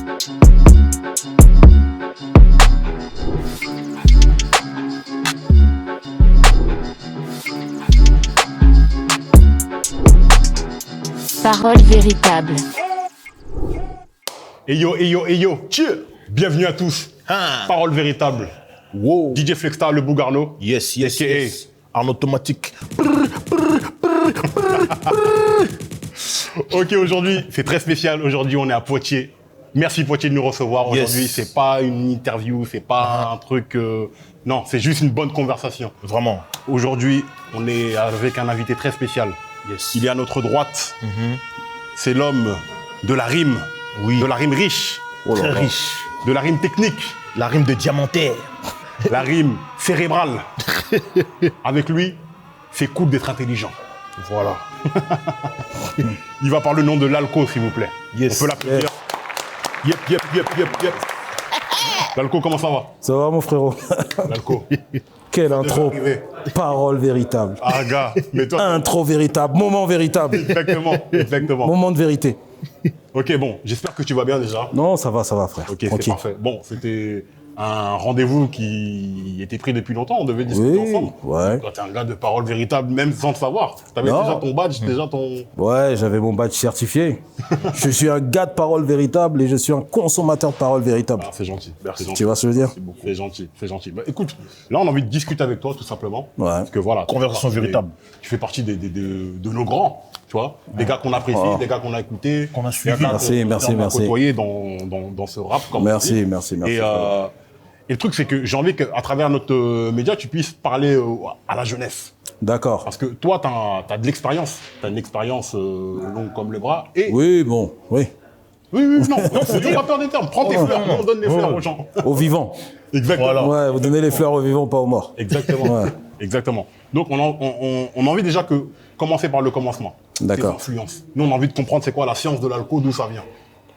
Parole véritable. Hey yo, bienvenue à tous. Parole véritable. Wow. DJ Flexstar, le Bougarno. Yes. En automatique. Ok, aujourd'hui, c'est très spécial. Aujourd'hui, on est à Poitiers. Merci Poitiers de nous recevoir. Aujourd'hui, c'est pas une interview, c'est pas un truc... Non, c'est juste une bonne conversation. Vraiment. Aujourd'hui, on est avec un invité très spécial. Yes. Il est à notre droite. C'est l'homme de la rime. Oui. De la rime riche. Très riche. De la rime technique. La rime de diamantaire. La rime cérébrale. Avec lui, c'est cool d'être intelligent. Voilà. Il va par le nom de Lalco, s'il vous plaît. Yes. On peut l'applaudir. Yep. Lalco, comment ça va? Ça va mon frérot? Lalco. Quelle intro. Arrivé. Parole véritable. Ah gars, mais toi... Intro véritable, moment véritable. Exactement. Moment de vérité. Ok, bon, j'espère que tu vas bien déjà. Non, ça va frère. Ok, c'est parfait. Bon, c'était un rendez-vous qui était pris depuis longtemps, on devait discuter ensemble. Ouais. Toi, t'es un gars de parole véritable, même sans le savoir. T'avais Non. déjà ton badge, déjà ton... Ouais, j'avais mon badge certifié. Je suis un gars de parole véritable et je suis un consommateur de parole véritable. Ah, c'est gentil. Merci. Tu vois ce que je veux dire? C'est gentil. Bah, écoute, là, on a envie de discuter avec toi, tout simplement. Ouais. Parce que voilà. Conversation véritable. Tu fais partie de nos grands, tu vois. Des gars qu'on apprécie, des gars qu'on a écoutés. Qu'on a suivi. Merci. Côtoyé dans ce rap, comme on dit. Merci. Et le truc, c'est que j'ai envie qu'à travers notre média, tu puisses parler à la jeunesse. D'accord. Parce que toi, t'as de l'expérience. T'as une expérience longue comme le bras. Et... Oui, non, pas peur des termes. Prends tes fleurs, on donne les fleurs aux gens. Aux vivants. Exactement. Voilà. Ouais, vous donnez les fleurs aux vivants, pas aux morts. Exactement. Ouais. Exactement. Donc, on a envie déjà que commencer par le commencement. D'accord. Tes influences. Nous, on a envie de comprendre c'est quoi la science de l'alcool, d'où ça vient.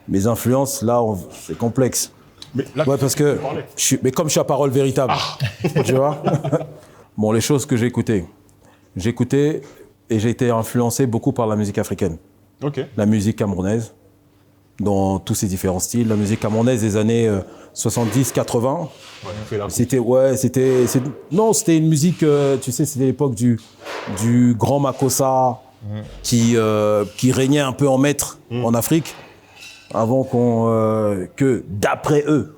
Mes influences, là, c'est complexe. Mais là, Ouais, parce que, mais comme je suis à parole véritable, tu vois. Bon, les choses que j'ai écoutées et j'ai été influencé beaucoup par la musique africaine. Ok. La musique camerounaise, dans tous ses différents styles. La musique camerounaise des années 70-80. C'était une musique, tu sais, c'était l'époque du grand Makossa qui régnait un peu en maître en Afrique. Avant que, d'après eux,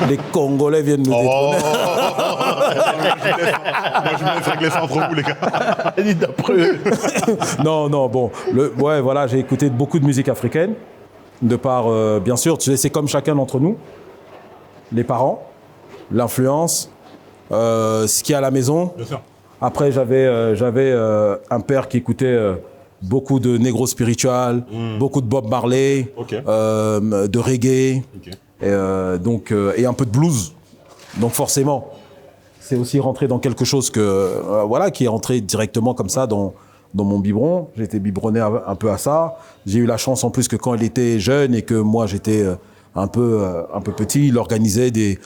les Congolais viennent nous détrôner. Moi, je vous laisse régler ça entre vous, les gars. D'après eux. Non, bon. Voilà, j'ai écouté beaucoup de musique africaine. De par, bien sûr, tu sais, c'est comme chacun d'entre nous. Les parents, l'influence, ce qu'il y a à la maison. Bien sûr. Après, j'avais un père qui écoutait beaucoup de Negro Spiritual, beaucoup de Bob Marley, de reggae, et un peu de blues. Donc forcément, c'est aussi rentré dans quelque chose qui est rentré directement comme ça dans mon biberon. J'ai été biberonné un peu à ça. J'ai eu la chance en plus que quand il était jeune et que moi j'étais un peu petit, il organisait des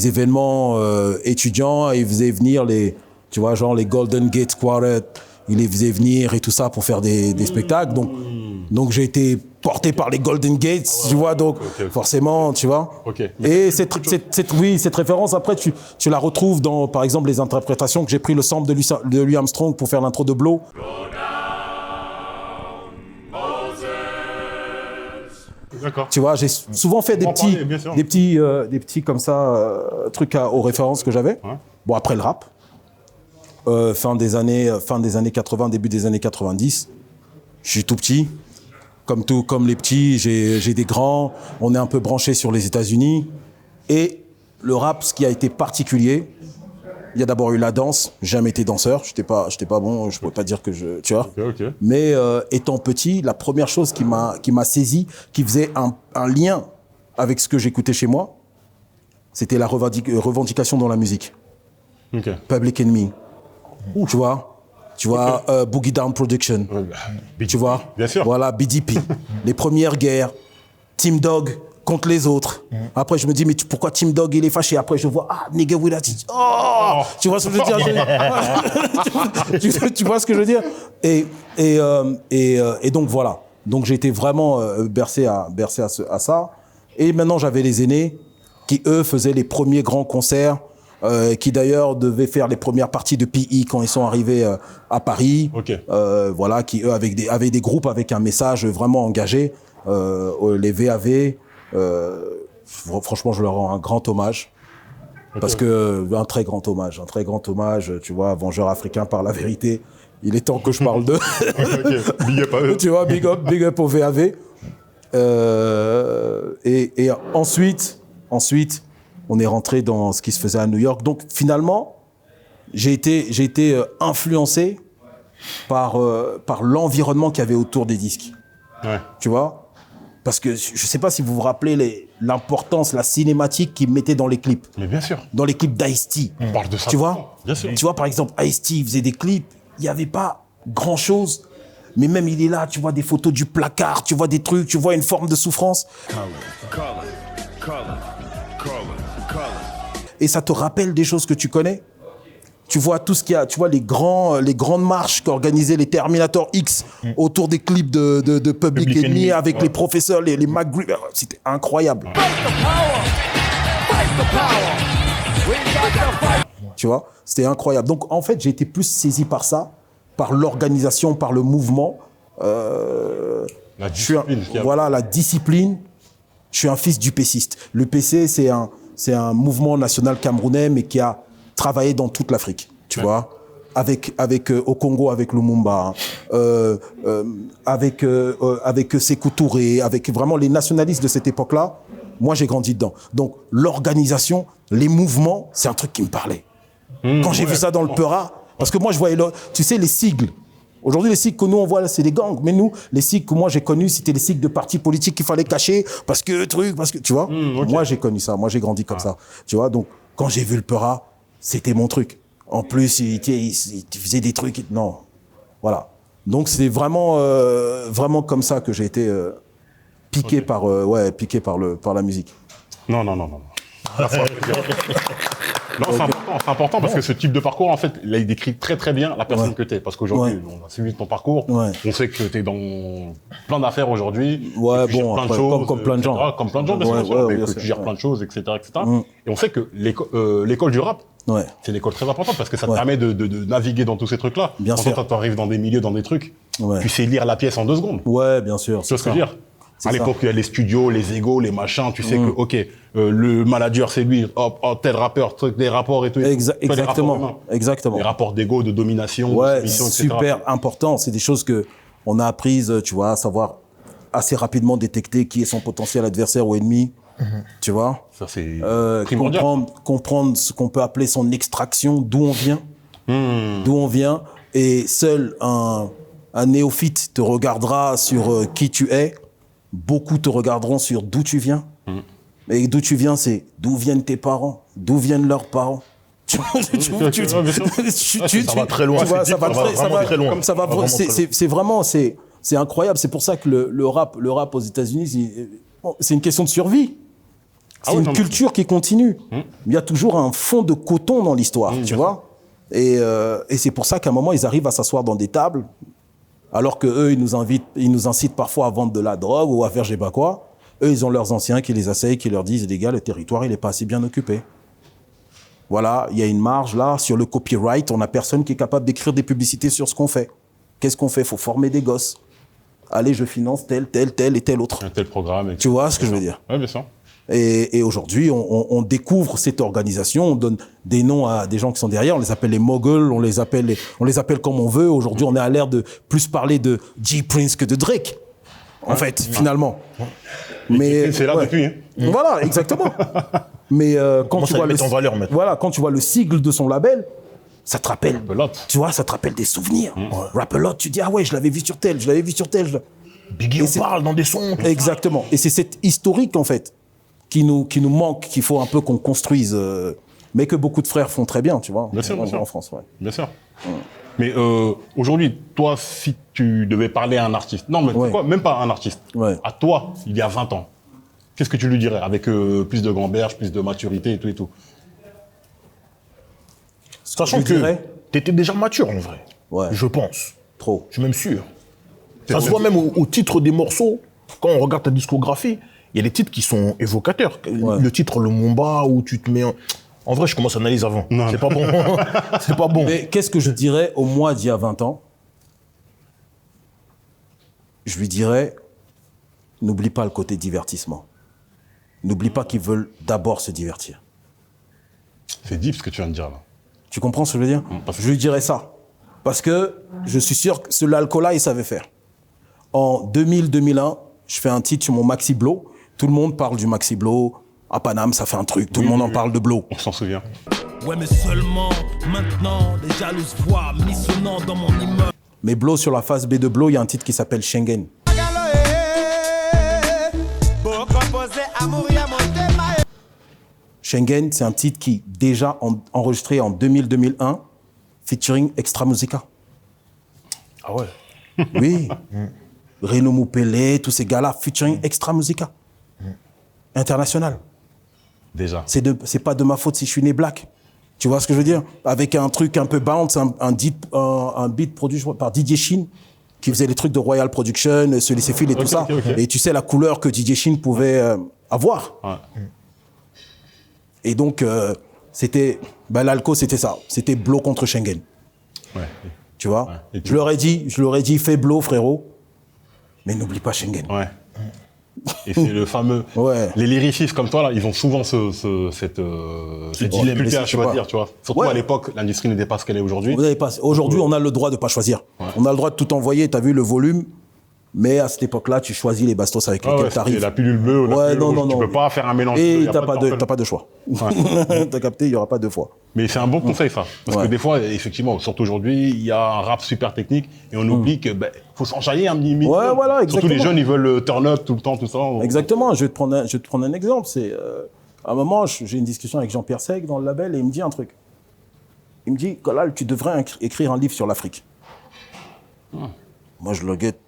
événements étudiants et il faisait venir les Golden Gate Quartet. Il les faisait venir et tout ça pour faire des spectacles. Donc j'ai été porté par les Golden Gates, tu vois, donc forcément, tu vois. Et cette référence, après, tu la retrouves dans, par exemple, les interprétations que j'ai pris le sample de Louis Armstrong pour faire l'intro de Blow. D'accord. Tu vois, j'ai souvent fait des petits comme ça, trucs aux références que j'avais. Ouais. Bon, après le rap. Fin des années 80, début des années 90. Je suis tout petit. Comme les petits, j'ai des grands. On est un peu branché sur les États-Unis. Et le rap, ce qui a été particulier, il y a d'abord eu la danse. J'ai jamais été danseur. J'étais pas bon. Je pourrais pas dire que tu vois. Okay. Mais étant petit, la première chose qui m'a saisi, qui faisait un lien avec ce que j'écoutais chez moi, c'était la revendication dans la musique. Okay. Public Enemy. Tu vois, Boogie Down Production, tu vois, bien sûr. Voilà, BDP, les premières guerres, Team Dog contre les autres. Après, je me dis, mais pourquoi Team Dog, il est fâché? Après, je vois, nigga with that. Oh, tu vois ce que je veux dire? Tu vois ce que je veux dire? Et donc, voilà. Donc, j'ai été vraiment bercé à ça. Et maintenant, j'avais les aînés qui, eux, faisaient les premiers grands concerts, qui d'ailleurs devaient faire les premières parties de PI quand ils sont arrivés à Paris. Voilà, qui, eux, avaient des groupes avec un message vraiment engagé. Les VAV, franchement, je leur rends un grand hommage. Parce que, un très grand hommage, tu vois, Vengeur africain par la vérité. Il est temps que je parle d'eux. Big up à eux. Tu vois, big up au VAV. Et ensuite, on est rentré dans ce qui se faisait à New York. Donc, finalement, j'ai été influencé par l'environnement qu'il y avait autour des disques. Ouais. Tu vois? Parce que je ne sais pas si vous vous rappelez l'importance, la cinématique qu'ils mettaient dans les clips. Mais bien sûr. Dans les clips d'Ice-T. On parle de ça. Tu vois? Bien sûr. Tu vois, par exemple, Ice-T, il faisait des clips, il n'y avait pas grand-chose. Mais même, il est là, tu vois des photos du placard, tu vois des trucs, tu vois une forme de souffrance. Et ça te rappelle des choses que tu connais. Tu vois tout ce qu'il y a, tu vois les grandes marches qu'organisaient les Terminator X autour des clips de Public Enemy avec les professeurs, les McGregor. C'était incroyable. Tu vois, c'était incroyable. Donc en fait, j'ai été plus saisi par ça, par l'organisation, par le mouvement. La discipline. Voilà, la discipline. Je suis un fils du PCiste. Le PC, c'est un mouvement national camerounais, mais qui a travaillé dans toute l'Afrique, tu vois, avec au Congo avec Lumumba, avec Sékou Touré, avec vraiment les nationalistes de cette époque-là. Moi, j'ai grandi dedans. Donc, l'organisation, les mouvements, c'est un truc qui me parlait. Quand j'ai vu ça dans le Peura, parce que moi, je voyais, tu sais, les sigles. Aujourd'hui, les sigles que nous, on voit, là, c'est des gangs. Mais nous, les sigles que moi, j'ai connus, c'était les sigles de partis politiques qu'il fallait cacher parce que, tu vois. Moi, j'ai connu ça. Moi, j'ai grandi comme ça. Tu vois, donc, quand j'ai vu le Peura, c'était mon truc. En plus, il faisait des trucs. Non. Voilà. Donc, c'est vraiment comme ça que j'ai été piqué par la musique. Non. Non, c'est important parce que ce type de parcours, en fait, il décrit très très bien la personne que tu es. Parce qu'aujourd'hui, on a suivi ton parcours, on sait que tu es dans plein d'affaires aujourd'hui, ouais, que tu gères plein de choses, comme plein de gens. Comme plein de gens, bien sûr, mais que tu gères plein de choses, etc. Et on sait que l'école du rap, c'est une école très importante parce que ça te permet de naviguer dans tous ces trucs-là. Bien sûr. Quand tu arrives dans des milieux, dans des trucs, tu sais lire la pièce en 2 secondes. Ouais, bien sûr. Tu vois ce que je veux dire? À l'époque, il y a les studios, les égos, les machins, tu sais que, ok, le manager, c'est lui, tel rappeur, des rapports et tout. Exactement. Les rapports d'ego, de domination, de soumission, etc. Super important. C'est des choses que on a apprises, tu vois, à savoir assez rapidement détecter qui est son potentiel adversaire ou ennemi, tu vois. Ça, c'est primordial. Comprendre ce qu'on peut appeler son extraction, d'où on vient. Et seul un néophyte te regardera sur qui tu es. Beaucoup te regarderont sur d'où tu viens. Et d'où tu viens, c'est d'où viennent tes parents, d'où viennent leurs parents. Ça va très loin. Ça va très loin. C'est vraiment, c'est incroyable. C'est pour ça que le rap aux États-Unis, c'est une question de survie. C'est une culture qui continue. Il y a toujours un fond de coton dans l'histoire, tu vois. Et c'est pour ça qu'à un moment, ils arrivent à s'asseoir dans des tables. Alors qu'eux, ils nous incitent parfois à vendre de la drogue ou à faire je sais pas quoi. Eux, ils ont leurs anciens qui les asseyent, qui leur disent, les gars, le territoire, il n'est pas assez bien occupé. Voilà, il y a une marge là, sur le copyright, on n'a personne qui est capable d'écrire des publicités sur ce qu'on fait. Qu'est-ce qu'on fait? Il faut former des gosses. Allez, je finance tel et tel autre. Un tel programme. Tu vois ce que je veux dire? Oui, bien sûr. Et aujourd'hui, on découvre cette organisation, on donne des noms à des gens qui sont derrière, on les appelle les moguls, on les appelle comme on veut. Aujourd'hui, on est à l'ère de plus parler de G Prince que de Drake, en fait, finalement. Mais c'est là depuis. Hein. Voilà, exactement. Mais quand tu vois quand tu vois le sigle de son label, ça te rappelle, tu vois, ça te rappelle des souvenirs. Rap-a-Lot, tu dis ah ouais, je l'avais vu sur tel. Biggie on parle dans des sons. Exactement. Et c'est cette historique en fait qui nous manque, qu'il faut un peu qu'on construise, mais que beaucoup de frères font très bien, tu vois. Bien sûr. En France, ouais. Bien sûr. Mais aujourd'hui, toi, si tu devais parler à un artiste, non, mais pourquoi même pas un artiste, à toi, il y a 20 ans, qu'est-ce que tu lui dirais avec plus de gamberge, plus de maturité et tout Sachant que tu étais déjà mature en vrai, je pense. Trop. Je suis même sûr. Ça se voit même au titre des morceaux, quand on regarde ta discographie, il y a des titres qui sont évocateurs. Le titre Lumumba, où tu te mets... En vrai, je commence à analyser avant. C'est pas bon. C'est pas bon. Mais qu'est-ce que je dirais au moi d'il y a 20 ans? Je lui dirais, n'oublie pas le côté divertissement. N'oublie pas qu'ils veulent d'abord se divertir. C'est deep ce que tu viens de dire là. Tu comprends ce que je veux dire? Je lui dirais ça. Parce que je suis sûr que l'alcool-là, il savait faire. En 2000-2001, je fais un titre sur mon Maxi Blow. Tout le monde parle du Maxi Blow. À Paname, ça fait un truc. Tout le monde en parle de Blow. On s'en souvient. Ouais, mais seulement maintenant, les jalouses voix missonnant dans mon immeuble. Mais Blow, sur la phase B de Blow, il y a un titre qui s'appelle Schengen. Schengen, c'est un titre qui, déjà enregistré en 2000-2001, featuring Extra Musica. Ah ouais? Oui. Reno Mupele, tous ces gars-là, featuring Extra Musica. International. Déjà. C'est pas de ma faute si je suis né black. Tu vois ce que je veux dire? Avec un truc un peu bounce, un beat produit je crois, par Didier Shin, qui faisait les trucs de Royal Production, se laisser filer et tout ça. Et tu sais la couleur que Didier Shin pouvait avoir. Ouais. Et donc, l'alco, c'était ça. C'était Blow contre Schengen. Ouais. Tu vois? Ouais. Je leur ai dit, fais Blow, frérot. Mais n'oublie pas Schengen. Ouais. Et c'est le fameux... Les lyricistes comme toi, là, ils ont souvent cette difficulté à choisir, tu vois. Surtout à l'époque, l'industrie n'était pas ce qu'elle est aujourd'hui. Aujourd'hui, on a le droit de ne pas choisir. Ouais. On a le droit de tout envoyer, tu as vu le volume. Mais à cette époque-là, tu choisis les bastos avec lesquels tu arrives. La pilule bleue ou la pilule rouge, tu peux pas faire un mélange. Et t'as pas de choix. Ouais. T'as capté, il n'y aura pas deux fois. Mais c'est un bon conseil, ça. Parce que des fois, effectivement, surtout aujourd'hui, il y a un rap super technique et on oublie que faut s'enjailler un minimum. Ouais, voilà, exactement. Surtout les jeunes, ils veulent turn up tout le temps, tout ça. Exactement. Je vais te prendre un exemple. C'est à un moment, j'ai une discussion avec Jean-Pierre Seg dans le label et il me dit un truc. Il me dit, Kolal, tu devrais écrire un livre sur l'Afrique. Moi, je le guette.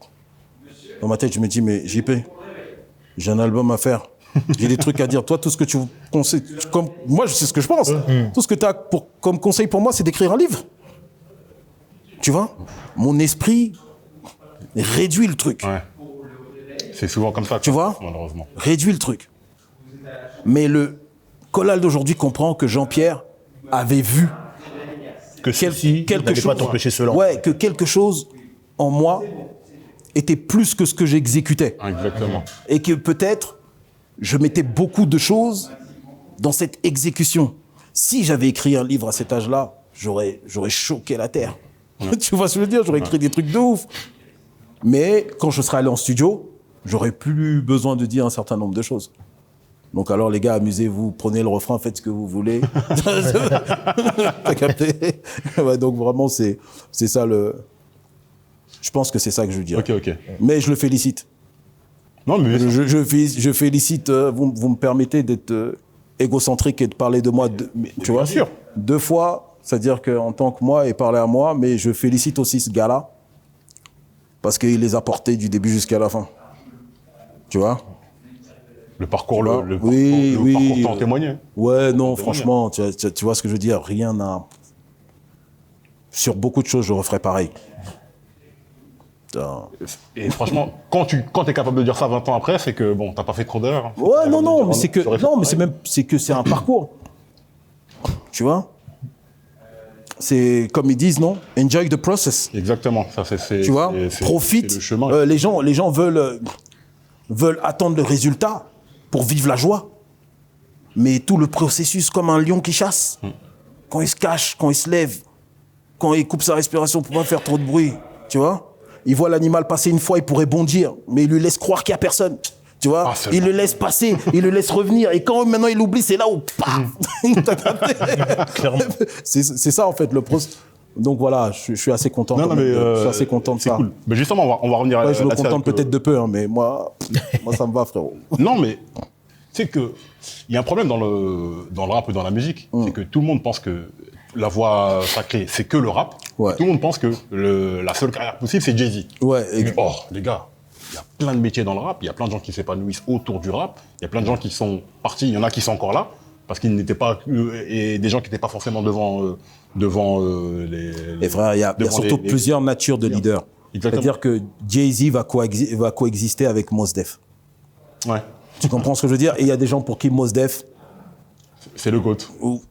Dans ma tête, je me dis, mais JP, j'ai un album à faire. J'ai des trucs à dire. Toi, tout ce que tu conseilles, moi, c'est ce que je pense. Tout ce que tu as comme conseil pour moi, c'est d'écrire un livre. Tu vois? Mon esprit réduit le truc. Ouais. C'est souvent comme ça. Tu vois? Malheureusement. Réduit le truc. Mais le Kolal d'aujourd'hui comprend que Jean-Pierre avait vu que quelque chose, pas t'empêcher cela. Ouais, que quelque chose en moi était plus que ce que j'exécutais. Exactement. Et que peut-être, je mettais beaucoup de choses dans cette exécution. Si j'avais écrit un livre à cet âge-là, j'aurais choqué la terre. Ouais. Tu vois ce que je veux dire? J'aurais écrit des trucs de ouf. Mais quand je serais allé en studio, j'aurais plus besoin de dire un certain nombre de choses. Donc alors les gars, amusez-vous, prenez le refrain, faites ce que vous voulez. T'as capté? Ouais, donc vraiment, c'est ça le... Je pense que c'est ça que je veux dire. Ok. Mais je le félicite. Non, mais je félicite. Vous me permettez d'être égocentrique et de parler de moi. Tu vois, sûr. 2 fois, c'est-à-dire qu'en tant que moi et parler à moi, mais je félicite aussi ce gars-là parce qu'il les a portés du début jusqu'à la fin. Tu vois? Le parcours, le parcours t'en témoignait. Ouais, non, franchement, tu vois ce que je veux dire. Rien n'a. Sur beaucoup de choses, je referais pareil. Et franchement, quand t'es capable de dire ça 20 ans après, c'est que bon, t'as pas fait trop d'erreurs. Ouais, non, mais c'est que c'est un parcours. Tu vois? C'est comme ils disent, non? Enjoy the process. Exactement. Ça, c'est. Tu vois? Profite. Le chemin. Les gens veulent attendre le résultat pour vivre la joie. Mais tout le processus, comme un lion qui chasse, quand il se cache, quand il se lève, quand il coupe sa respiration pour pas faire trop de bruit, tu vois? Il voit l'animal passer une fois, il pourrait bondir, mais il lui laisse croire qu'il n'y a personne. Tu vois? Il le laisse passer, il le laisse revenir. Et quand maintenant il oublie, c'est là où... C'est ça, en fait, le processus. Donc voilà, je suis assez content. Je suis assez content de ça. Cool. Mais justement, on va revenir à je me contente peut-être de peu, hein, mais moi, ça me va, frérot. Non, mais tu sais qu'il y a un problème dans le rap et dans la musique. C'est que tout le monde pense que la voie sacrée, c'est que le rap. Ouais. Tout le monde pense que la seule carrière possible, c'est Jay-Z. Ouais, or, les gars, il y a plein de métiers dans le rap, il y a plein de gens qui s'épanouissent autour du rap, il y a plein de gens qui sont partis, il y en a qui sont encore là, parce qu'ils n'étaient pas... et des gens qui n'étaient pas forcément devant les... Et frère, il y a surtout plusieurs natures de leaders. C'est-à-dire que Jay-Z va coexister avec Mos Def. Ouais. Tu comprends ce que je veux dire? Et il y a des gens pour qui Mos Def, c'est le GOAT.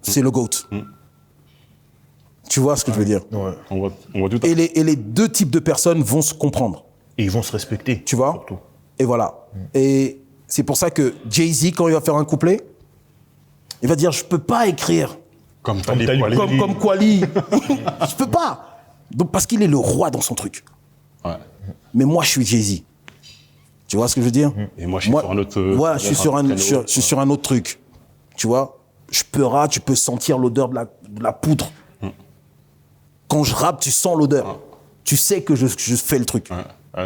C'est le GOAT. Tu vois ce que je veux dire? Ouais. On voit tout à et les deux types de personnes vont se comprendre. Et ils vont se respecter. Tu vois? Surtout. Et voilà. Et c'est pour ça que Jay-Z, quand il va faire un couplet, il va dire, je peux pas écrire comme Kweli. Je peux pas. Donc, parce qu'il est le roi dans son truc. Ouais. Mais moi, je suis Jay-Z. Tu vois ce que je veux dire? Et moi, je suis sur un autre... Ouais, je suis sur un autre truc. Tu vois? Tu peux sentir l'odeur de la poudre. Quand je rappe, tu sens l'odeur. Tu sais que je fais le truc.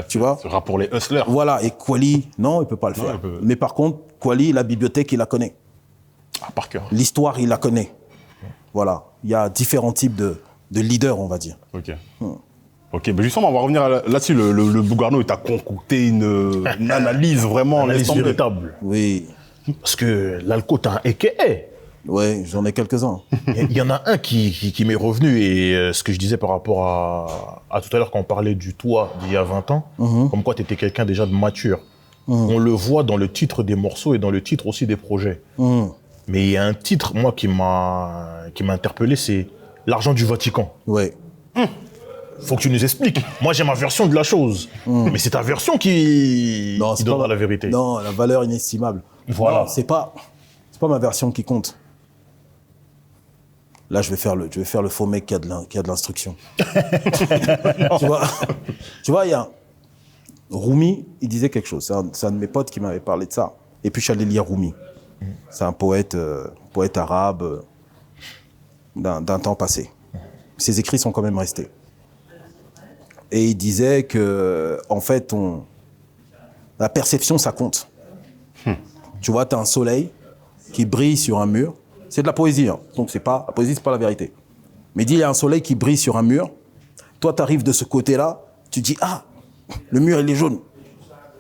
Tu vois? Ce rap pour les hustlers. Voilà. Et Kweli, non, il peut pas le faire. Mais par contre, Kweli, la bibliothèque, il la connaît. Ah, par cœur. L'histoire, il la connaît. Voilà. Il y a différents types de leaders, on va dire. Ok, mais justement, on va revenir là-dessus. Le Bougarno, il t'a concocté une analyse vraiment... Analyse véritable. Oui. Parce que l'alco, t'as un AKA. Oui, j'en ai quelques-uns. Il y en a un qui m'est revenu, et ce que je disais par rapport à tout à l'heure quand on parlait du toi d'il y a 20 ans, comme quoi tu étais quelqu'un déjà de mature. On le voit dans le titre des morceaux et dans le titre aussi des projets. Mais il y a un titre, moi, qui m'a interpellé, c'est L'argent du Vatican. Ouais. Faut que tu nous expliques. Moi, j'ai ma version de la chose. Mais c'est ta version qui donnera la vérité. Non, la valeur inestimable. Voilà. Non, c'est pas ma version qui compte. Là, je vais faire le faux mec qui a de l'instruction. Tu vois, il y a Rumi, il disait quelque chose. C'est un de mes potes qui m'avait parlé de ça. Et puis, je suis allé lire Rumi. C'est un poète arabe d'un temps passé. Ses écrits sont quand même restés. Et il disait que, en fait, la perception, ça compte. Tu vois, tu as un soleil qui brille sur un mur. C'est de la poésie, hein. Donc la poésie, c'est pas la vérité. Mais il dit, il y a un soleil qui brille sur un mur. Toi, tu arrives de ce côté-là, tu dis, ah, le mur, il est jaune.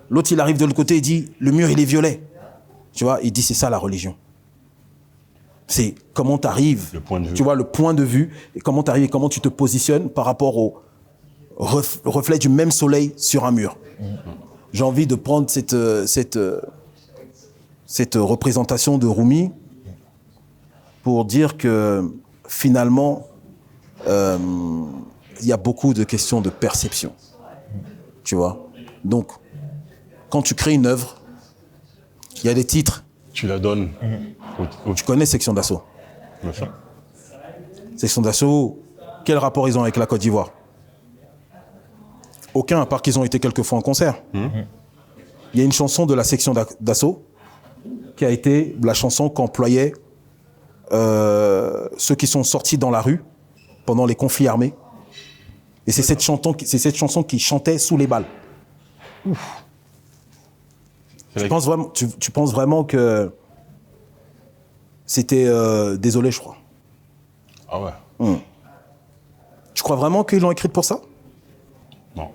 L'autre, il arrive de l'autre côté, il dit, le mur, il est violet. Tu vois, il dit, c'est ça la religion. C'est comment tu arrives, tu vois, le point de vue, et comment tu arrives, et comment tu te positionnes par rapport au reflet du même soleil sur un mur. J'ai envie de prendre cette représentation de Rumi pour dire que finalement, il y a beaucoup de questions de perception. Tu vois? Donc, quand tu crées une œuvre, il y a des titres. Tu la donnes. Tu connais Section d'Assaut? Bien sûr. Section d'Assaut, quel rapport ils ont avec la Côte d'Ivoire? Aucun, à part qu'ils ont été quelques fois en concert. Il y a une chanson de la Section d'Assaut qui a été la chanson qu'employaient ceux qui sont sortis dans la rue pendant les conflits armés. Et c'est cette chanson qui chantait sous les balles. Ouf. Tu penses vraiment que c'était désolé, je crois. Ah ouais. Tu crois vraiment qu'ils l'ont écrite pour ça? Non.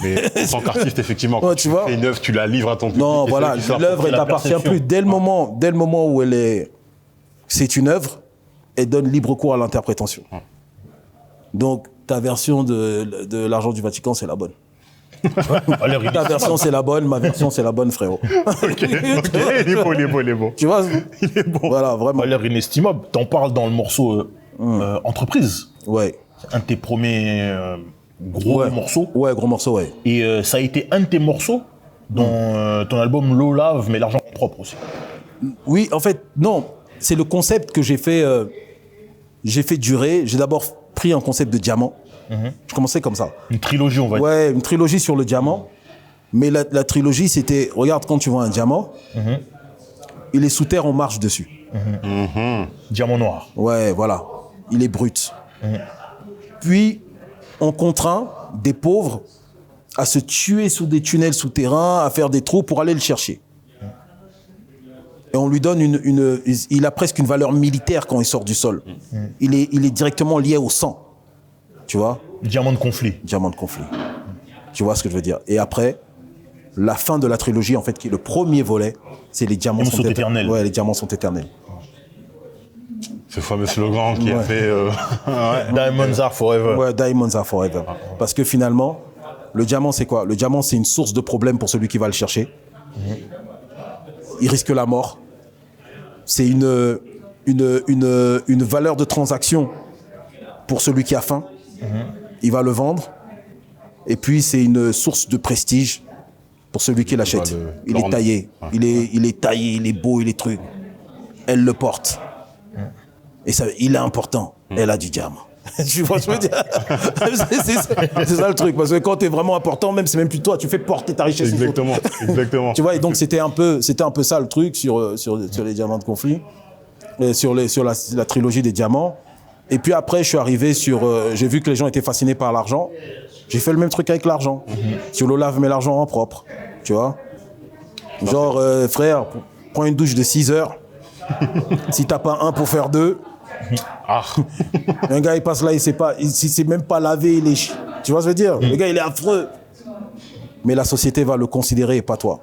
Mais en tant qu'artiste, effectivement, quand tu fais une œuvre, tu la livres à ton public. Non, voilà, l'œuvre, elle t'appartient plus. Dès le moment où c'est une œuvre, elle donne libre cours à l'interprétation. Donc, ta version de l'argent du Vatican, c'est la bonne. Ta version, c'est la bonne, ma version, c'est la bonne, frérot. Ok, il est beau. Tu vois? Il est bon. Voilà, vraiment. Valeur inestimable. T'en parles dans le morceau Entreprise. Ouais. C'est un de tes premiers gros morceaux. Ouais, gros morceau, ouais. Et ça a été un de tes morceaux dans ton album Low Love, mais l'argent propre aussi. Oui, en fait, non. C'est le concept que j'ai fait durer. J'ai d'abord pris un concept de diamant. Je commençais comme ça. Une trilogie, on va dire. Ouais, une trilogie sur le diamant. Mais la trilogie, c'était, regarde, quand tu vois un diamant, il est sous terre, on marche dessus. Diamant noir. Ouais, voilà. Il est brut. Puis, on contraint des pauvres à se tuer sous des tunnels souterrains, à faire des trous pour aller le chercher. Et on lui donne il a presque une valeur militaire quand il sort du sol. Il est directement lié au sang. Tu vois? Diamant de conflit. Diamant de conflit. Tu vois ce que je veux dire? Et après, la fin de la trilogie, en fait, qui est le premier volet, c'est les diamants sont éternels. Ouais, les diamants sont éternels. Ce fameux slogan qui a fait... Diamonds are forever. Ouais, Diamonds are forever. Parce que finalement, le diamant, c'est quoi? Le diamant, c'est une source de problème pour celui qui va le chercher. il risque la mort. C'est une valeur de transaction pour celui qui a faim. Il va le vendre. Et puis, c'est une source de prestige pour celui qui l'achète. Il est taillé. Il est taillé, il est beau, il est truc. Elle le porte. Et ça, il est important. Elle a du diamant. Tu vois ce que je veux dire? C'est ça le truc. Parce que quand tu es vraiment important, même c'est même plus toi, tu fais porter ta richesse. Exactement. Tu vois, et donc c'était un peu ça le truc sur les diamants de conflit, sur la trilogie des diamants. Et puis après, je suis arrivé j'ai vu que les gens étaient fascinés par l'argent. J'ai fait le même truc avec l'argent. Sur le lave, mets l'argent en propre. Tu vois? Genre, frère, prends une douche de 6 heures. Si t'as pas un pour faire 2. Un gars, il passe là, il sait même pas laver. Tu vois ce que je veux dire? Le gars, il est affreux. Mais la société va le considérer, pas toi.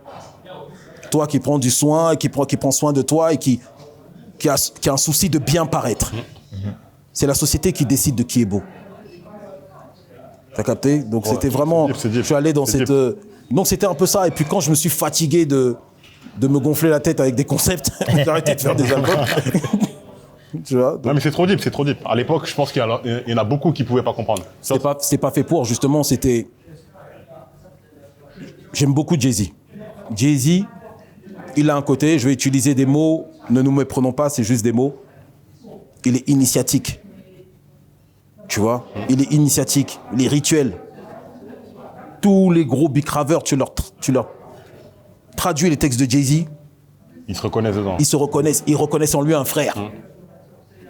Toi qui prends du soin, qui prend soin de toi et qui a un souci de bien paraître. C'est la société qui décide de qui est beau. T'as capté? Donc c'était vraiment... Je suis allé dans cette... Donc c'était un peu ça. Et puis quand je me suis fatigué de me gonfler la tête avec des concepts, j'ai arrêté de faire des albums. Tu vois, non mais c'est trop deep. À l'époque, je pense qu'il y en a beaucoup qui pouvaient pas comprendre. C'était pas fait pour, justement, c'était... J'aime beaucoup Jay-Z. Jay-Z, il a un côté, je vais utiliser des mots, ne nous méprenons pas, c'est juste des mots. Il est initiatique. Tu vois, il est initiatique, il est rituel. Tous les gros big raveurs, tu leur traduis les textes de Jay-Z. Ils se reconnaissent dedans. Ils reconnaissent en lui un frère.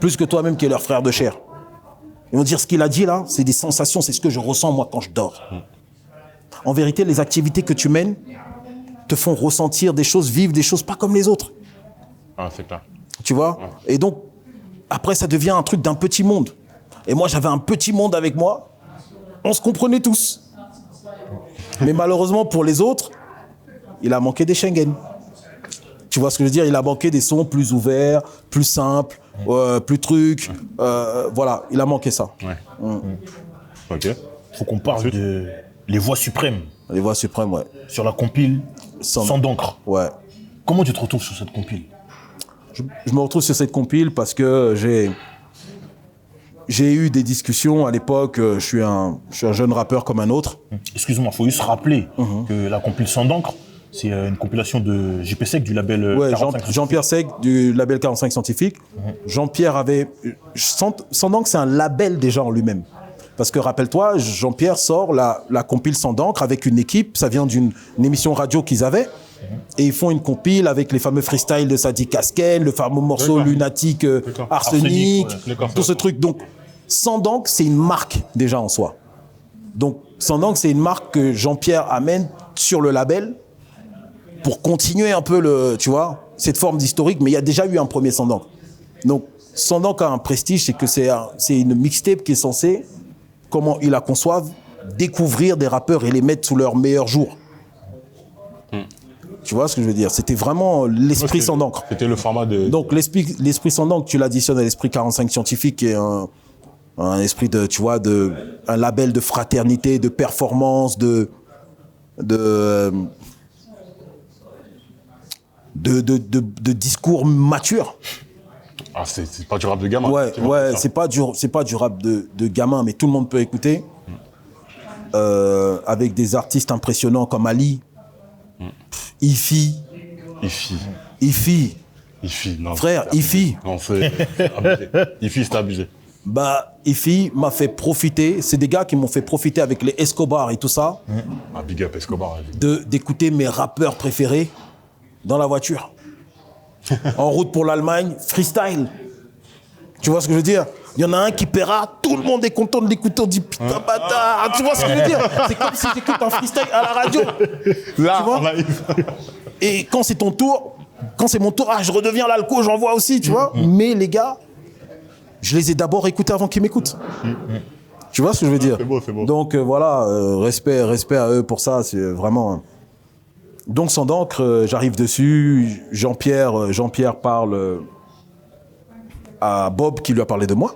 Plus que toi-même qui est leur frère de chair. Ils vont dire ce qu'il a dit là, c'est des sensations, c'est ce que je ressens moi quand je dors. En vérité, les activités que tu mènes te font ressentir des choses, vivre des choses pas comme les autres. C'est clair. Tu vois? Et donc, après, ça devient un truc d'un petit monde. Et moi, j'avais un petit monde avec moi. On se comprenait tous. Mais malheureusement, pour les autres, il a manqué des Schengen. Tu vois ce que je veux dire? Il a manqué des sons plus ouverts, plus simples, plus trucs. Voilà, il a manqué ça. Ok. Faut qu'on parle de Les Voix Suprêmes. Les Voix Suprêmes, ouais. Sur la compile Sang d'encre. Ouais. Comment tu te retrouves sur cette compile? Je me retrouve sur cette compile parce que j'ai eu des discussions à l'époque. Je suis un jeune rappeur comme un autre. Excuse-moi, il faut juste rappeler que la compile Sang d'encre, c'est une compilation de JP Sec du label 45 Jean-Pierre Sec du label 45 Scientifique. Jean-Pierre avait... Sang d'encre, c'est un label déjà en lui-même. Parce que rappelle-toi, Jean-Pierre sort la compile Sang d'encre avec une équipe. Ça vient d'une émission radio qu'ils avaient. Et ils font une compile avec les fameux freestyles de Sadi Kasken, le fameux morceau lunatique Arsenic, tout ce truc. Donc, Sang d'encre, c'est une marque déjà en soi. Donc, Sang d'encre, c'est une marque que Jean-Pierre amène sur le label pour continuer un peu cette forme d'historique. Mais il y a déjà eu un premier Sang d'encre. Donc, Sang d'encre a un prestige, c'est que c'est une mixtape qui est censée, comment ils la conçoivent, découvrir des rappeurs et les mettre sous leur meilleur jour. Tu vois ce que je veux dire? C'était vraiment l'esprit Sang d'encre. C'était le format de... Donc l'esprit Sang d'encre, tu l'additionnes à l'esprit 45 Scientifique, qui est un esprit un label de fraternité, de performance, de discours mature. C'est pas du rap de gamin. Ouais, c'est pas du rap de gamin, mais tout le monde peut écouter. Avec des artistes impressionnants comme Ali, Ifi, non. Frère, Ifi. Non, c'est abusé. Ifi, c'est abusé. Ifi m'a fait profiter. C'est des gars qui m'ont fait profiter avec les Escobar et tout ça. Big up Escobar. D'écouter mes rappeurs préférés dans la voiture. En route pour l'Allemagne, freestyle. Tu vois ce que je veux dire? Il y en a un qui paiera, tout le monde est content de l'écouter, on dit putain bâtard. Tu vois ce que je veux dire? C'est comme si t'écoutes un freestyle à la radio. Là, tu vois? Et quand c'est ton tour, quand c'est mon tour, je redeviens l'alco, j'en vois aussi, tu vois. Mais les gars, je les ai d'abord écoutés avant qu'ils m'écoutent. Tu vois ce que je veux dire? C'est beau. Donc voilà, respect à eux pour ça, c'est vraiment... Donc Sang d'encre, j'arrive dessus, Jean-Pierre parle à Bob qui lui a parlé de moi.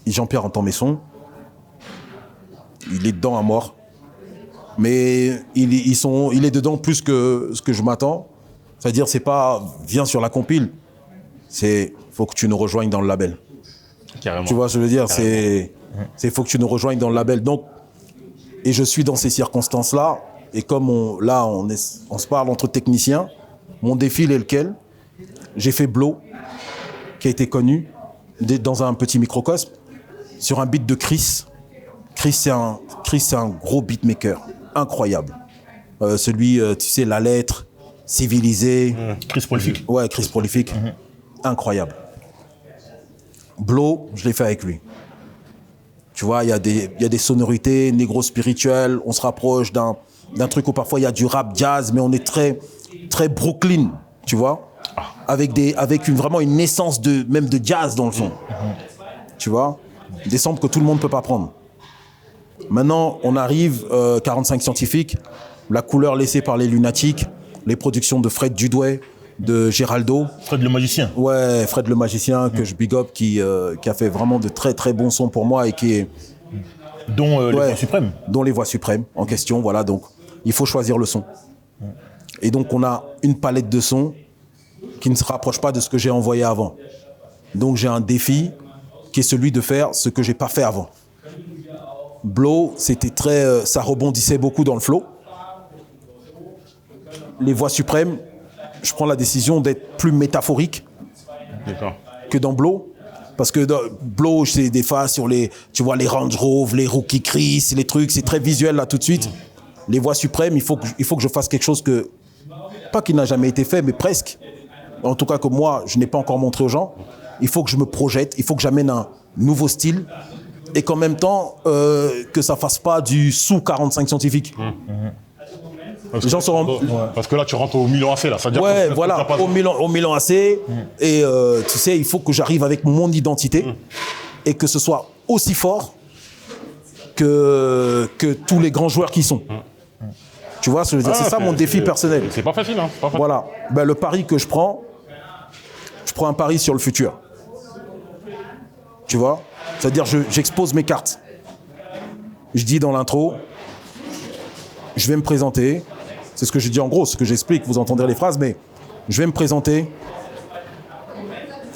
Et Jean-Pierre entend mes sons. Il est dedans à mort. Mais il est dedans plus que ce que je m'attends. C'est-à-dire, c'est pas viens sur la compile, c'est faut que tu nous rejoignes dans le label. Carrément. Tu vois ce que je veux dire? C'est faut que tu nous rejoignes dans le label. Donc, et je suis dans ces circonstances-là, et comme on se parle entre techniciens, mon défi il est lequel? J'ai fait Blow, qui a été connu dans un petit microcosme, sur un beat de Chris. Chris, c'est un gros beatmaker, incroyable. Celui, tu sais, La Lettre, Civilisé. Chris Prolifique. Ouais, Chris Prolifique. Incroyable. Blow, je l'ai fait avec lui. Tu vois, il y a des sonorités négro-spirituelles, on se rapproche d'un truc où parfois il y a du rap jazz, mais on est très, très Brooklyn, tu vois, avec vraiment une essence même de jazz dans le son. Tu vois, des samples que tout le monde ne peut pas prendre. Maintenant, on arrive, 45 scientifiques, la couleur laissée par les Lunatiques, les productions de Fred Dudoué, de Géraldo. Fred le magicien. Ouais, Fred le magicien, que je big up, qui a fait vraiment de très très bons sons pour moi et qui est... Dont les Voix Suprêmes. Dont les Voix Suprêmes, en question, voilà. Donc, il faut choisir le son. Et donc, on a une palette de sons qui ne se rapproche pas de ce que j'ai envoyé avant. Donc, j'ai un défi qui est celui de faire ce que j'ai pas fait avant. Blow, c'était très... ça rebondissait beaucoup dans le flow. Les Voix Suprêmes, je prends la décision d'être plus métaphorique que dans Blow. Parce que dans Blow, c'est des phases sur les Range Rover, les Rookie Chris, les trucs, c'est très visuel là tout de suite. Les Voix Suprêmes, il faut que je fasse quelque chose que, pas qui n'a jamais été fait, mais presque. En tout cas que moi, je n'ai pas encore montré aux gens. Il faut que je me projette, il faut que j'amène un nouveau style et qu'en même temps, que ça fasse pas du sous 45 scientifiques. Les gens se rendent... Parce que là, tu rentres au Milan AC, là. Ça veut dire ouais, voilà, au Milan AC. Et tu sais, il faut que j'arrive avec mon identité et que ce soit aussi fort que tous les grands joueurs qui sont. Tu vois ce que je veux dire? C'est ça mon défi personnel. C'est pas facile, hein. Pas facile. Voilà. Ben, le pari que je prends un pari sur le futur. Tu vois? C'est-à-dire, j'expose mes cartes. Je dis dans l'intro, je vais me présenter. C'est ce que je dis en gros, ce que j'explique, vous entendrez les phrases, mais je vais me présenter.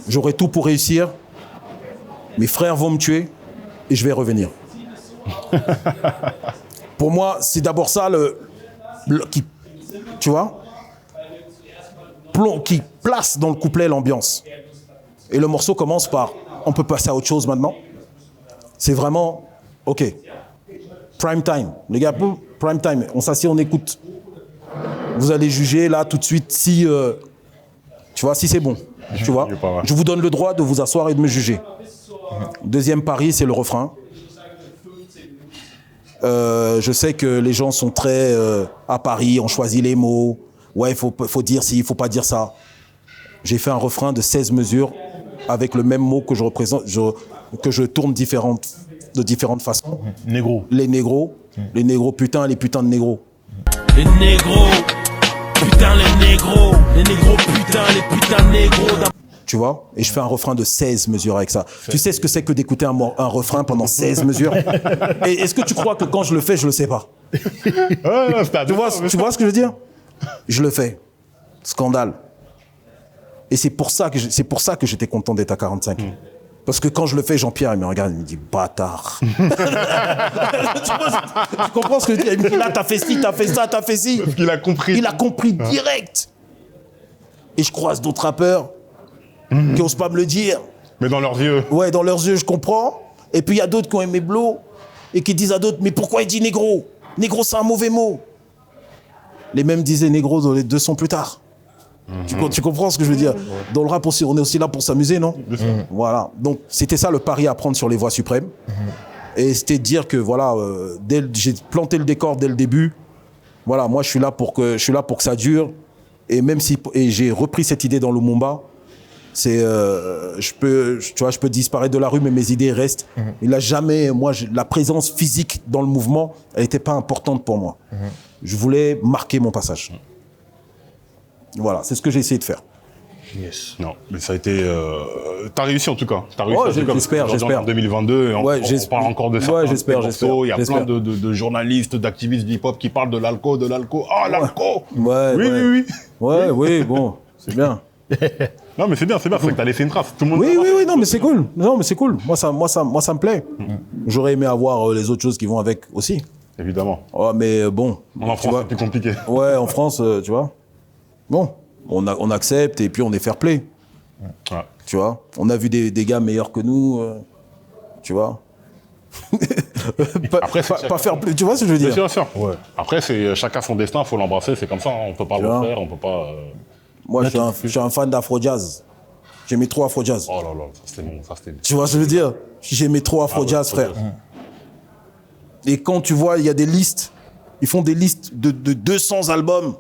J'aurai tout pour réussir. Mes frères vont me tuer et je vais revenir. Pour moi, c'est d'abord ça qui, tu vois, qui place dans le couplet l'ambiance. Et le morceau commence par, on peut passer à autre chose maintenant. C'est vraiment, ok, prime time. Les gars, prime time, on s'assied, on écoute. Vous allez juger là tout de suite si, tu vois, si c'est bon. Tu vois, je vous donne le droit de vous asseoir et de me juger. Deuxième pari, c'est le refrain. Je sais que les gens sont très à Paris, on choisit les mots. Ouais, il faut dire ci, il faut pas dire ça. J'ai fait un refrain de 16 mesures avec le même mot que je représente, que je tourne de différentes façons. Négro. Les négros, putain, les putains de négros. Les négros, putain les négros, putain les putains de négros. Tu vois? Et je fais un refrain de 16 mesures avec ça. Tu sais ce que c'est que d'écouter un refrain pendant 16 mesures? Et est-ce que tu crois que quand je le fais, je le sais pas? Tu vois ce que je veux dire? Je le fais. Scandale. Et c'est pour ça que j'étais content d'être à 45. Parce que quand je le fais, Jean-Pierre, il me regarde, il me dit « bâtard ». Tu comprends ce que je dis? Il me dit « là, t'as fait ci, t'as fait ça, t'as fait ci ». Parce qu'il a compris. Il a compris direct. Et je croise d'autres rappeurs qui osent pas me le dire. Mais dans leurs yeux. Ouais, dans leurs yeux, je comprends. Et puis il y a d'autres qui ont aimé Blow et qui disent à d'autres « mais pourquoi il dit négro? Négro, c'est un mauvais mot ». Les mêmes disaient négro 2 sons plus tard. Tu comprends ce que je veux dire? Dans le rap aussi, on est aussi là pour s'amuser, non? Voilà. Donc c'était ça le pari à prendre sur les Voix Suprêmes. Et c'était de dire que voilà, j'ai planté le décor dès le début. Voilà, moi je suis là pour que ça dure. Et même si j'ai repris cette idée dans Lumumba, c'est je peux disparaître de la rue, mais mes idées restent. Il a jamais, moi, la présence physique dans le mouvement, elle n'était pas importante pour moi. Je voulais marquer mon passage. Voilà, c'est ce que j'ai essayé de faire. Yes. Non, mais ça a été... T'as réussi en tout cas. T'as réussi en tout cas. J'espère. En 2022, on parle encore de ça. Ouais, j'espère. Il y a plein de journalistes, d'activistes du hip-hop qui parlent de l'alco. Ah, l'alco. Oui, bon, c'est bien. Non, mais c'est bien, c'est que t'as laissé une trace. Tout le monde oui, non, mais c'est cool. Moi, ça me plaît. J'aurais aimé avoir les autres choses qui vont avec aussi. Évidemment. Ouais, mais bon. En France, c'est plus compliqué. Ouais, en France, tu vois. Bon, on accepte et puis on est fair play. Ouais. Tu vois. On a vu des gars meilleurs que nous, tu vois. pas faire play, tu vois ce que je veux dire. Bien sûr. Ouais. Après, c'est chacun son destin, faut l'embrasser, c'est comme ça. On peut pas le faire, on peut pas... Moi, je suis un fan d'Afro-Jazz. J'aimais trop Afro-Jazz. Oh là là, ça c'était bon, Tu vois ce que je veux dire? J'aimais trop Afro-Jazz, frère. Et quand tu vois, il y a des listes, ils font des listes de 200 albums,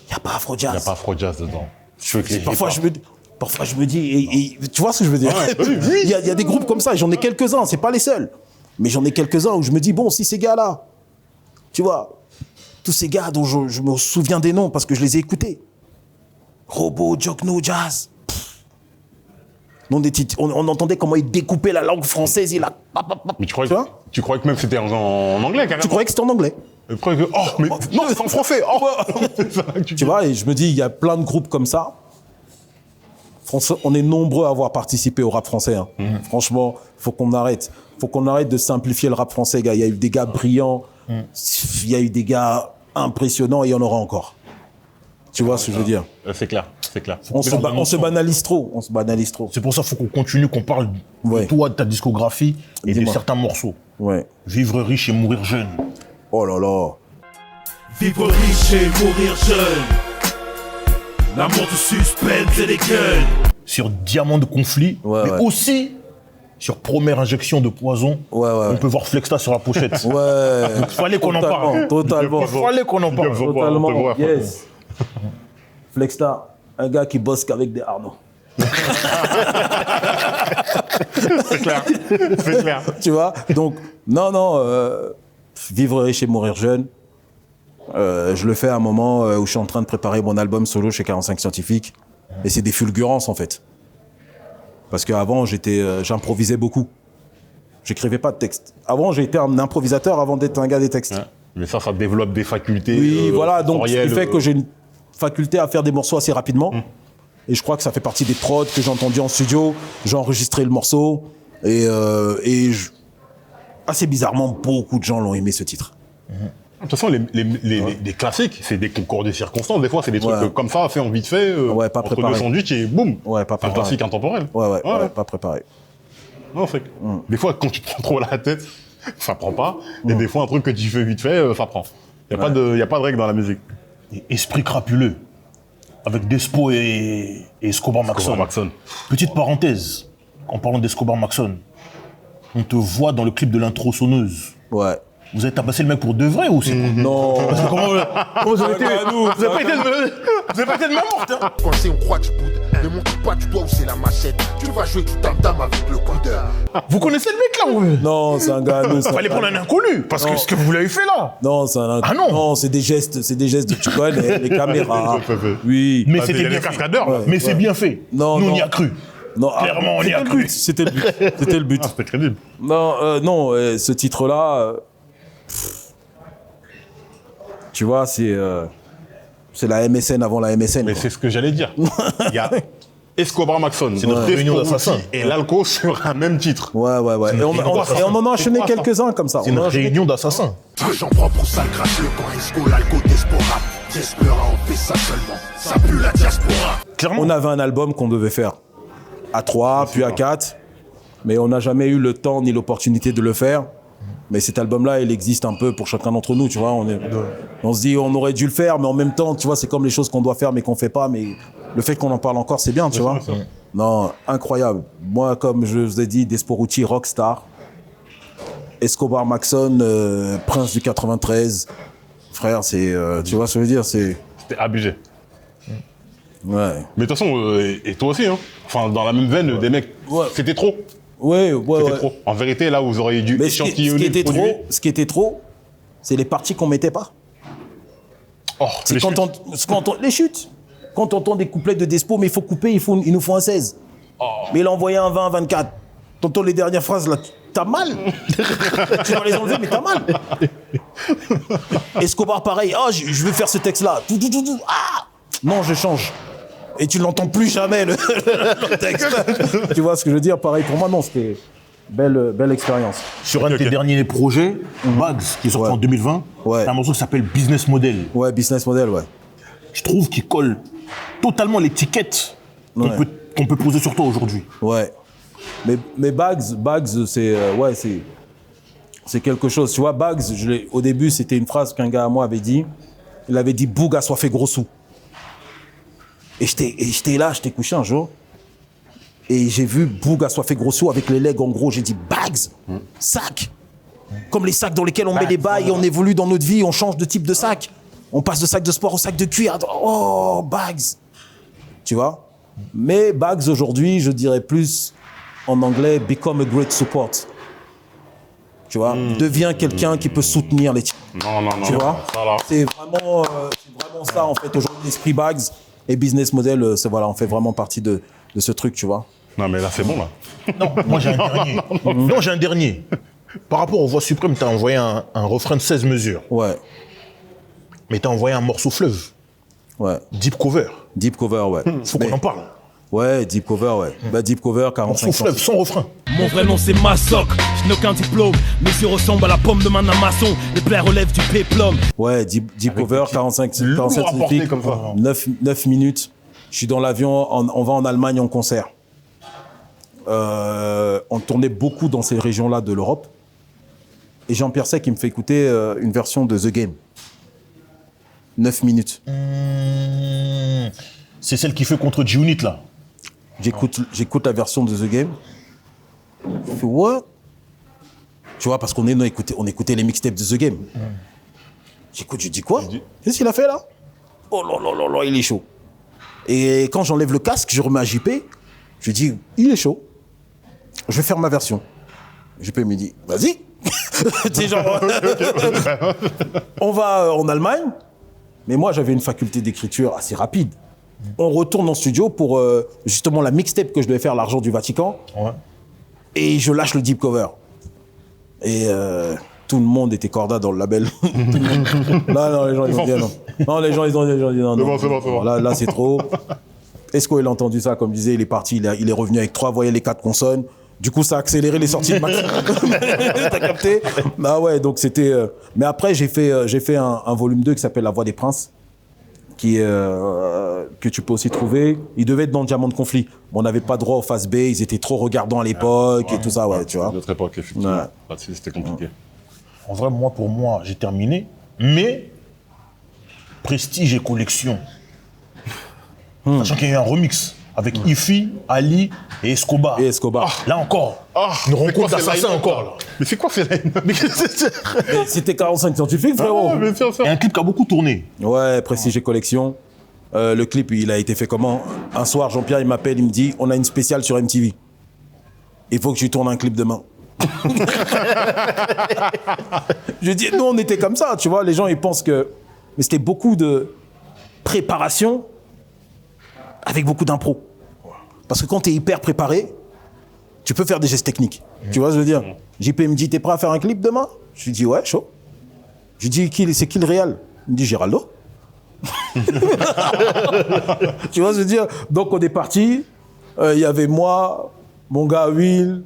il n'y a pas Afro-Jazz. Il n'y a pas Afro-Jazz dedans. Parfois, je me dis, tu vois ce que je veux dire? Il y a des groupes comme ça, j'en ai quelques-uns, c'est pas les seuls. Mais j'en ai quelques-uns où je me dis, bon, si ces gars-là, tu vois, tous ces gars dont je me souviens des noms parce que je les ai écoutés. Robo, Jokno, Jazz. On entendait comment il découpait la langue française. Mais tu croyais que même c'était en anglais, carrément? Tu croyais que c'était en anglais? Non, c'est en français. Tu vois, et je me dis, il y a plein de groupes comme ça. On est nombreux à avoir participé au rap français. Hein. Franchement, faut qu'on arrête. Faut qu'on arrête de simplifier le rap français, gars. Il y a eu des gars brillants, il y a eu des gars impressionnants et il y en aura encore. Tu vois ce que je veux dire? C'est clair. On se banalise trop. C'est pour ça qu'il faut qu'on continue, qu'on parle de toi, de ta discographie et de certains morceaux. Ouais. Vivre riche et mourir jeune. Oh là là. Vivre riche et mourir jeune. L'amour du suspense et des gueules. Sur Diamant de conflit, mais aussi sur Première injection de poison. On peut voir Flexta sur la pochette. Ouais. Fallait qu'on en parle. Totalement. Fallait qu'on en parle. Totalement. Yes. Flexta, un gars qui bosse qu'avec des Arnaud. C'est clair. Tu vois? Donc, non, vivre riche et mourir jeune. Je le fais à un moment où je suis en train de préparer mon album solo chez 45 Scientifiques. Et c'est des fulgurances, en fait. Parce qu'avant, j'improvisais beaucoup. J'écrivais pas de texte. Avant, j'ai été un improvisateur avant d'être un gars des textes. Ouais. Mais ça développe des facultés. Oui, voilà. Donc, ce qui fait que j'ai une faculté à faire des morceaux assez rapidement. Et je crois que ça fait partie des prods que j'ai entendus en studio. J'ai enregistré le morceau. Assez bizarrement, beaucoup de gens l'ont aimé, ce titre. De toute façon, les classiques, c'est des concours de circonstances. Des fois, c'est des trucs comme ça, fait en vite fait, pas entre préparé. deux sandwichs et boum. Ouais, pas c'est un préparé. classique intemporel. Ouais, pas préparé. Non, c'est des fois, quand tu te prends trop la tête, ça prend pas. Et des fois, un truc que tu fais vite fait, ça prend. Il n'y a pas de règle dans la musique. Et Esprit crapuleux, avec Despo et Escobar Maxon. Petite parenthèse, en parlant d'Escobar Maxon, on te voit dans le clip de l'intro sonneuse. Ouais. Vous avez tabassé le mec pour de vrai ou c'est Non. Parce que comment vous avez été... Vous avez pas été de ma morte, hein. Quand c'est on croit que je boude, ne montre pas du doigt où c'est la machette. Tu vas jouer tout tam-tam avec le coudeur. Vous connaissez le mec là ou... Non, c'est un gars. Fallait prendre un inconnu, parce que ce que vous l'avez fait là. Non, c'est un. Ah non. Non, c'est des gestes que tu connais, les caméras. Oui. Mais c'était bien cascadeurs. fait. Mais c'est bien fait. Non, Nous, non. on y a cru. Non, Clairement, on y a cru. C'était le but. C'était le but. C'était crédible. Non, ce titre-là, tu vois, c'est la MSN avant la MSN. Mais c'est ce que j'allais dire. Il y a Escobar Maxon, c'est notre réunion d'assassins. Et l'alco sur un même titre. Ouais. Et on en a enchaîné quelques-uns comme ça. C'est une réunion d'assassins. J'en prends pour ça le gracieux quand Esco, l'alco, Despora. Diaspora, on fait ça seulement. Ça pue la diaspora. Clairement. On avait un album qu'on devait faire à 3, puis à 4. Mais on n'a jamais eu le temps ni l'opportunité de le faire. Mais cet album-là, il existe un peu pour chacun d'entre nous, tu vois. On se dit, on aurait dû le faire, mais en même temps, tu vois, c'est comme les choses qu'on doit faire mais qu'on fait pas. Mais le fait qu'on en parle encore, c'est bien, tu vois. Non, incroyable. Moi, comme je vous ai dit, Desporucci, rockstar. Escobar Maxon, prince du 93. Frère, c'est, tu vois ce que je veux dire, c'est... C'était abusé. Ouais. Mais de toute façon, et toi aussi, hein. Enfin, dans la même veine, des mecs, c'était trop. Ouais. C'était trop. En vérité, là, vous auriez dû échantillonner le produit. Ce qui était trop, c'est les parties qu'on mettait pas. Oh, C'est les chutes. Quand on entend des couplets de Despo, mais il faut couper, il nous faut un 16. Mais il a envoyé un 20, 24. T'entends les dernières phrases là, t'as mal. Tu dois les enlever, mais t'as mal. Escobar, pareil. Oh, je vais faire ce texte-là. Ah, non, je change. Et tu ne l'entends plus jamais, le texte. Tu vois ce que je veux dire? Pareil, pour moi, non, c'était belle expérience. Sur un de tes derniers projets, Bags, qui est sorti en 2020, t'as un morceau qui s'appelle Business Model. Ouais, Business Model, ouais. Je trouve qu'il colle totalement l'étiquette qu'on peut poser sur toi aujourd'hui. Ouais. Mais Bags, c'est quelque chose. Tu vois, Bags, au début, c'était une phrase qu'un gars à moi avait dit. Il avait dit, Boug a soifé gros sous. Et j'étais là, j'étais couché un jour. Et j'ai vu Boug a soifé gros sous avec les legs en gros. J'ai dit, Bags, sac. Comme les sacs dans lesquels on met des bails et on évolue dans notre vie, on change de type de sac. On passe de sac de sport au sac de cuir. Oh, Bags. Tu vois? Mais Bags, aujourd'hui, je dirais plus en anglais, become a great support. Tu vois? Deviens quelqu'un qui peut soutenir les types. Non. Tu vois? C'est vraiment ça, en fait. Aujourd'hui, l'esprit Bags et Business Model, on fait vraiment partie de ce truc, tu vois? Non, mais là, c'est bon, là. Non, moi, j'ai un dernier. Non, j'ai un dernier. Par rapport aux Voix Suprêmes, t'as envoyé un refrain de 16 mesures. Ouais. Mais t'as envoyé un morceau fleuve. Ouais. Deep Cover. Deep Cover, ouais. Faut qu'on en parle. Ouais, Deep Cover, ouais. Bah, Deep Cover, 45 Morceau fleuve, sans refrain. Mon vrai nom c'est Massoc, je n'ai aucun diplôme. Mes yeux ressemblent à la pomme de main d'un maçon. Les plaies relèvent du péplum. Ouais, Deep Cover, 47 rapporté comme ça. 9 minutes. Je suis dans l'avion, on va en Allemagne en concert. On tournait beaucoup dans ces régions-là de l'Europe. Et Jean-Pierre Sec, il me fait écouter une version de The Game. 9 minutes. C'est celle qui fait contre G-Unit, là. J'écoute la version de The Game. Je fais, what? Tu vois, parce qu'on écoutait les mixtapes de The Game. J'écoute, je dis quoi? Qu'est-ce qu'il a fait là? Oh là, il est chaud. Et quand j'enlève le casque, je remets à JP, je dis, il est chaud. Je vais faire ma version. JP me dit, vas-y. C'est genre, on va en Allemagne, mais moi j'avais une faculté d'écriture assez rapide. On retourne en studio pour justement la mixtape que je devais faire, L'argent du Vatican. Ouais. Et je lâche le Deep Cover. Et tout le monde était corda dans le label. Non, les gens ils ont dit non. Non, les gens ils ont dit non. C'est bon. Là c'est trop. Esco il a entendu ça, comme je disais, il est parti, il est revenu avec 3 voyelles et 4 consonnes. Du coup, ça a accéléré les sorties de Max. T'as capté? Bah ouais, donc c'était... Mais après, j'ai fait un volume 2 qui s'appelle La Voix des Princes, que tu peux aussi trouver. Il devait être dans Diamant de Conflit. Bon, on n'avait pas droit au Fast B, ils étaient trop regardants à l'époque et tout ça, ouais, tu vois. Notre époque, effectivement. Ouais. C'était compliqué. En vrai, pour moi, j'ai terminé. Mais, prestige et collection. Sachant qu'il y a eu un remix avec Ifi, Ali et Escobar. Là encore, une rencontre d'assassins encore. Là. Mais c'est quoi ces line? C'était 45 scientifiques, frérot. Et un clip qui a beaucoup tourné. Ouais, Prestige et collection. Le clip, il a été fait comment? Un soir, Jean-Pierre, il m'appelle, il me dit, on a une spéciale sur MTV. Il faut que tu tournes un clip demain. Je dis, nous, on était comme ça, tu vois. Les gens, ils pensent que... Mais c'était beaucoup de préparation avec beaucoup d'impro. Parce que quand tu es hyper préparé, tu peux faire des gestes techniques. Tu vois ce que je veux dire? JP me dit, t'es prêt à faire un clip demain? Je lui dis, ouais, chaud. Je lui dis, c'est qui le réal? Il me dit, Géraldo. Tu vois ce que je veux dire? Donc on est parti. Il y avait moi, mon gars Will,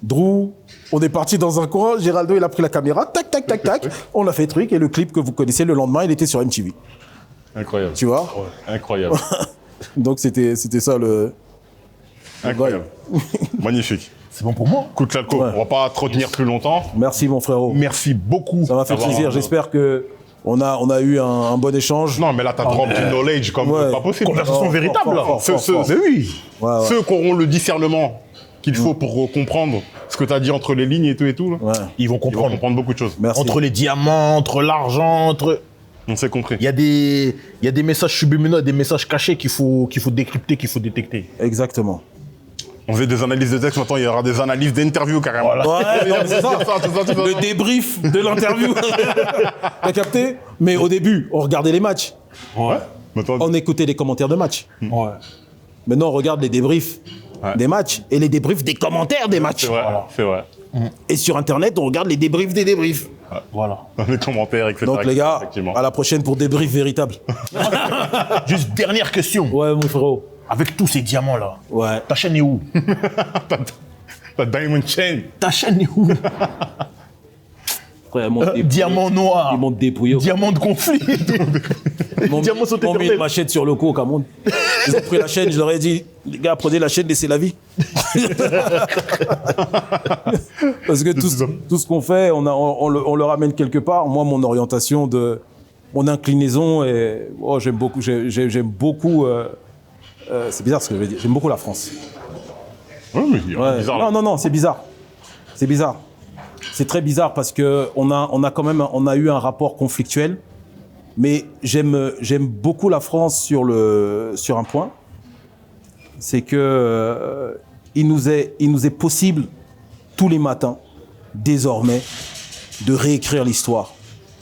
Drew. On est parti dans un coin. Géraldo, il a pris la caméra. Tac, tac, tac, tac. On a fait le truc. Et le clip que vous connaissez, le lendemain, il était sur MTV. Incroyable. Tu vois? Ouais. Incroyable. Donc c'était ça le... Incroyable. Magnifique. C'est bon pour moi. Écoute, Lalko, on va pas te retenir plus longtemps. Merci, mon frérot. Merci beaucoup. Ça m'a fait plaisir. J'espère que on a eu un bon échange. Non, mais là, t'as drop du knowledge comme pas possible. Conversation véritable, là. Mais oui. Ceux qui auront le discernement qu'il faut pour comprendre ce que t'as dit entre les lignes et tout, là, ils vont comprendre beaucoup de choses. Merci. Entre les diamants, entre l'argent, entre... On s'est compris. Il y a des messages subliminaux, des messages cachés qu'il faut décrypter, qu'il faut détecter. Exactement. On faisait des analyses de texte, maintenant il y aura des analyses d'interview carrément. Voilà. Ouais, c'est ça. Le débrief de l'interview. T'as capté? Mais au début, on regardait les matchs. Ouais. on écoutait les commentaires de match. Ouais. Maintenant, on regarde les débriefs des matchs et les débriefs des commentaires des matchs. C'est vrai, c'est vrai. Et sur Internet, on regarde les débriefs des débriefs. Voilà. Dans les commentaires, etc. Donc les gars, à la prochaine pour débrief véritable. Juste dernière question. Ouais, mon frérot. Avec tous ces diamants-là, Ouais. ta chaîne est où? Ta diamond chain. Ta chaîne est où? Frère, mon Diamant noir. Ils m'ont dépouillé. Diamant de conflit. Diamant sont mis une machette sur le cou au Cameroun. Ils ont pris la chaîne, je leur ai dit, les gars, prenez la chaîne, laissez la vie. Parce que tout ce qu'on fait, on le ramène quelque part. Moi, mon orientation, mon inclinaison, j'aime beaucoup. C'est bizarre ce que je veux dire. J'aime beaucoup la France. Oui, mais bizarre. Non, c'est bizarre. C'est bizarre. C'est très bizarre parce que on a eu un rapport conflictuel. Mais j'aime beaucoup la France sur un point. C'est que il nous est possible tous les matins, désormais, de réécrire l'histoire,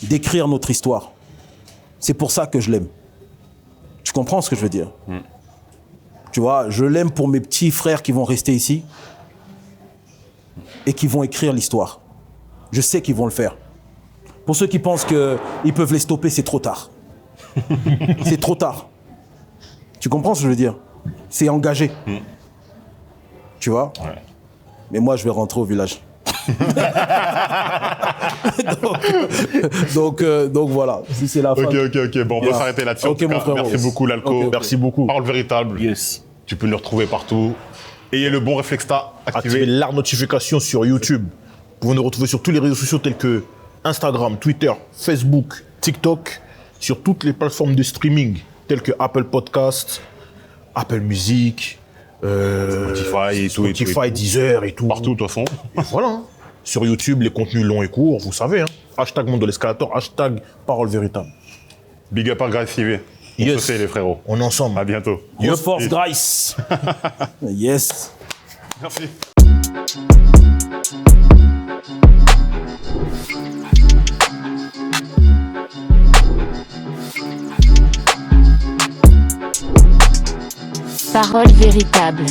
d'écrire notre histoire. C'est pour ça que je l'aime. Tu comprends ce que je veux dire? Tu vois, je l'aime pour mes petits frères qui vont rester ici et qui vont écrire l'histoire. Je sais qu'ils vont le faire. Pour ceux qui pensent qu'ils peuvent les stopper, c'est trop tard. C'est trop tard. Tu comprends ce que je veux dire? C'est engagé. Tu vois? Ouais. Mais moi, je vais rentrer au village. donc voilà, si c'est la fin. Ok. Bon, on va s'arrêter là-dessus. Ok, mon frère. Merci beaucoup, Lalko. Ok. Merci beaucoup. Parole véritable. Yes. Tu peux nous retrouver partout. Ayez le bon réflexe Activez activé. la notification sur YouTube. Vous pouvez nous retrouver sur tous les réseaux sociaux tels que Instagram, Twitter, Facebook, TikTok, sur toutes les plateformes de streaming telles que Apple Podcasts, Apple Music, Spotify et tout. Spotify, Deezer et tout. Partout, de toute façon. Et voilà. Hein. Sur YouTube, les contenus longs et courts, vous savez. Hein. Hashtag Monde de l'Escalator, hashtag Parole Véritable. Big up à Grace TV. On Yes. se fait, les frérots. On est ensemble. À bientôt. Grosse force, Grace. Yes. Merci. Parole véritable.